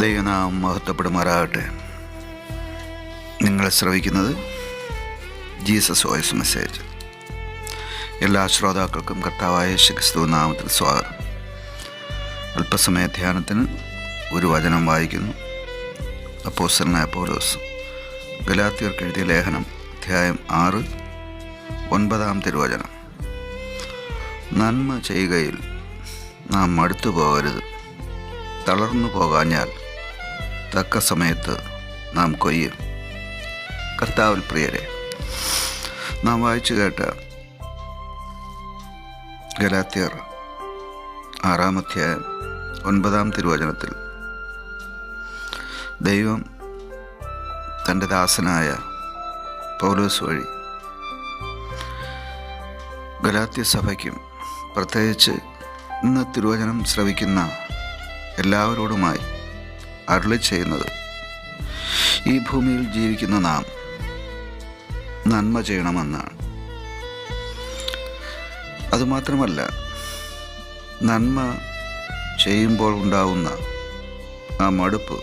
ദൈവനാമം മഹത്വപ്പെടുമാറാകട്ടെ. നിങ്ങൾ ശ്രവിക്കുന്നത് Jesus voice message. എല്ലാ ശ്രോതാക്കൾക്കും കർത്താവായ യേശുക്രിസ്തു നാമത്തിൽ സ്വാഗതം. അല്പസമയ ധ്യാനത്തിന് ഒരു വചനം വായിക്കുന്നു. അപ്പോസ്തലനായ പൗലോസ് ഗലാത്യർക്ക് എഴുതിയ ലേഖനം അധ്യായം 6 9 തിരുവചനം. നന്മ ചെയ്യുകയിൽ നാം മടുത്തു പോകരുത്. തളർന്നു പോകാഞ്ഞാൽ തക്ക സമയത്ത് നാം കൊയ്യും. കർത്താവിൽ പ്രിയരെ, നാം വായിച്ചു കേട്ട ഗലാത്യർ 6 അധ്യായം 9 തിരുവചനത്തിൽ ദൈവം തൻ്റെ ദാസനായ പൗലോസ് വഴി ഗലാത്യ സഭയ്ക്കും പ്രത്യേകിച്ച് ഇന്ന് തിരുവചനം ശ്രവിക്കുന്ന എല്ലാവരോടുമായി അരുളി ചെയ്യുന്നത്, ഈ ഭൂമിയിൽ ജീവിക്കുന്ന നാം നന്മ ചെയ്യണമെന്നാണ്. അതുമാത്രമല്ല, നന്മ ചെയ്യുമ്പോൾ ഉണ്ടാവുന്ന ആ മടുപ്പ്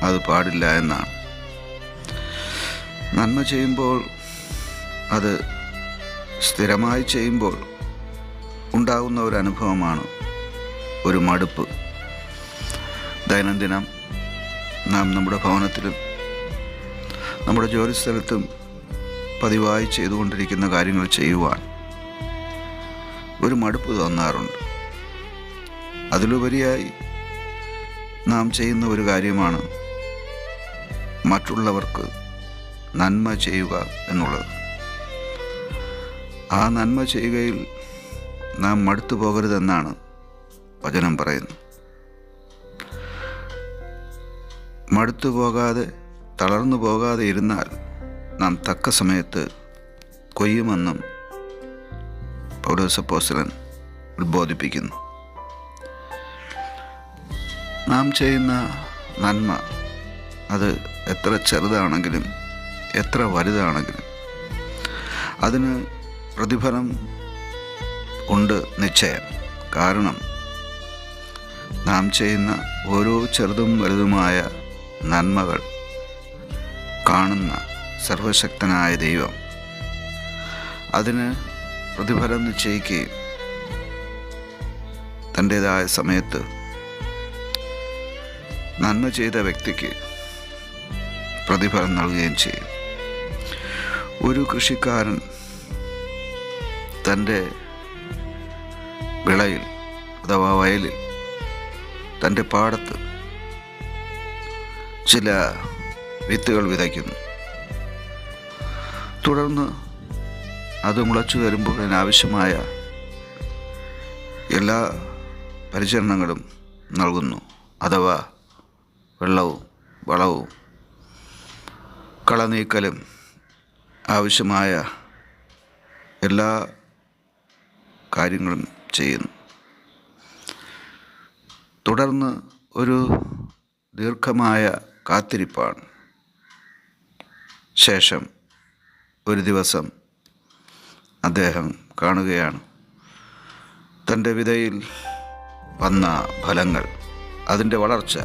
അത് പാടില്ല എന്നാണ്. നന്മ ചെയ്യുമ്പോൾ, അത് സ്ഥിരമായി ചെയ്യുമ്പോൾ ഉണ്ടാകുന്ന ഒരു അനുഭവമാണ് ഒരു മടുപ്പ്. ദൈനംദിനം നാം നമ്മുടെ ഭവനത്തിലും നമ്മുടെ ജോലിസ്ഥലത്തും പതിവായി ചെയ്തുകൊണ്ടിരിക്കുന്ന കാര്യങ്ങൾ ചെയ്യുവാൻ ഒരു മടുപ്പ് തോന്നാറുണ്ട്. അതിലുപരിയായി നാം ചെയ്യുന്ന ഒരു കാര്യമാണ് മറ്റുള്ളവർക്ക് നന്മ ചെയ്യുക എന്നുള്ളത്. ആ നന്മ ചെയ്യുകയിൽ നാം മടുത്തു പോകരുതെന്നാണ് വചനം പറയുന്നത്. മടുത്തു പോകാതെ, തളർന്നു പോകാതെ ഇരുന്നാൽ നാം തക്ക സമയത്ത് കൊയ്യുമെന്നും പൗലോസ് അപ്പോസ്തലൻ ഉദ്ബോധിപ്പിക്കുന്നു. നാം ചെയ്യുന്ന നന്മ അത് എത്ര ചെറുതാണെങ്കിലും എത്ര വലുതാണെങ്കിലും അതിന് പ്രതിഫലം ഉണ്ട് നിശ്ചയം. കാരണം നാം ചെയ്യുന്ന ഓരോ ചെറുതും വലുതുമായ നന്മകൾ കാണുന്ന സർവശക്തനായ ദൈവം അതിന് പ്രതിഫലം നിശ്ചയിക്കുകയും തൻ്റേതായ സമയത്ത് നന്മ ചെയ്ത വ്യക്തിക്ക് പ്രതിഫലം നൽകുകയും ചെയ്യും. ഒരു കൃഷിക്കാരൻ തൻ്റെ വിളയിൽ അഥവാ വയലിൽ, തൻ്റെ പാടത്ത് ചില വിത്തുകൾ വിതയ്ക്കുന്നു. തുടർന്ന് അത് മുളച്ചു വരുമ്പോൾ അതിനാവശ്യമായ എല്ലാ പരിചരണങ്ങളും നൽകുന്നു. അഥവാ വെള്ളവും വളവും കളനീക്കലും ആവശ്യമായ എല്ലാ കാര്യങ്ങളും ചെയ്യുന്നു. തുടർന്ന് ഒരു ദീർഘമായ കാത്തിരിപ്പാണ്. ശേഷം ഒരു ദിവസം അദ്ദേഹം കാണുകയാണ് തൻ്റെ വിതയിൽ വന്ന ഫലങ്ങൾ, അതിൻ്റെ വളർച്ച.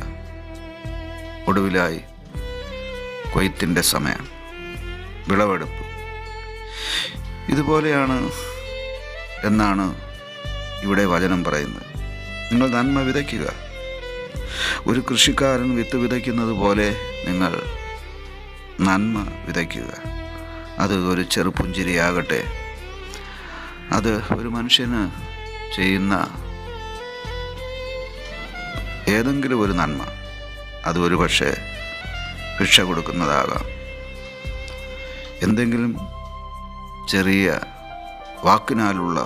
ഒടുവിലായി കൊയ്ത്തിൻ്റെ സമയം, വിളവെടുപ്പ്. ഇതുപോലെയാണ് എന്നാണ് ഇവിടെ വചനം പറയുന്നത്. നിങ്ങൾ നന്മ വിതയ്ക്കുക. ഒരു കൃഷിക്കാരൻ വിത്ത് വിതയ്ക്കുന്നത് പോലെ നിങ്ങൾ നന്മ വിതയ്ക്കുക. അത് ഒരു ചെറുപുഞ്ചിരിയാകട്ടെ, അത് ഒരു മനുഷ്യന് ചെയ്യുന്ന ഏതെങ്കിലും ഒരു നന്മ, അത് ഒരു പക്ഷേ ഭിക്ഷ കൊടുക്കുന്നതാകാം. എന്തെങ്കിലും ചെറിയ വാക്കിനാലുള്ള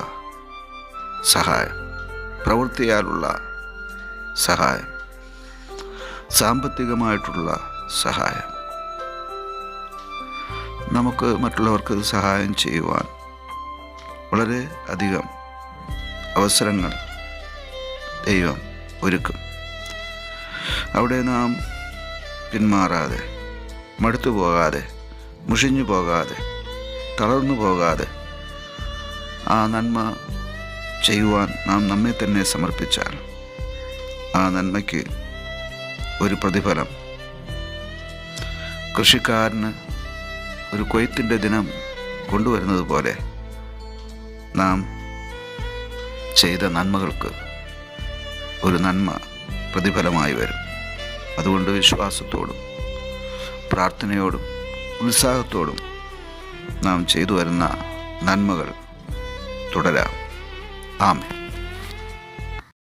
സഹായം, പ്രവൃത്തിയാലുള്ള സഹായം, സാമ്പത്തികമായിട്ടുള്ള സഹായം. നമുക്ക് മറ്റുള്ളവർക്ക് സഹായം ചെയ്യുവാൻ വളരെ അധികം അവസരങ്ങൾ ദൈവം ഒരുക്കും. അവിടെ നാം പിന്മാറാതെ, മടുത്തു പോകാതെ, മുഷിഞ്ഞു പോകാതെ, തളർന്നു പോകാതെ ആ നന്മ ചെയ്യുവാൻ നാം നമ്മെ തന്നെ സമർപ്പിച്ചാൽ ആ നന്മയ്ക്ക് ഒരു പ്രതിഫലം. കൃഷിക്കാരന് ഒരു കൊയ്ത്തിൻ്റെ ദിനം കൊണ്ടുവരുന്നത് പോലെ നാം ചെയ്ത നന്മകൾക്ക് ഒരു നന്മ പ്രതിഫലമായി വരും. അതുകൊണ്ട് വിശ്വാസത്തോടും പ്രാർത്ഥനയോടും ഉത്സാഹത്തോടും നാം ചെയ്തു വരുന്ന നന്മകൾ തുടരാം. ആമേൻ.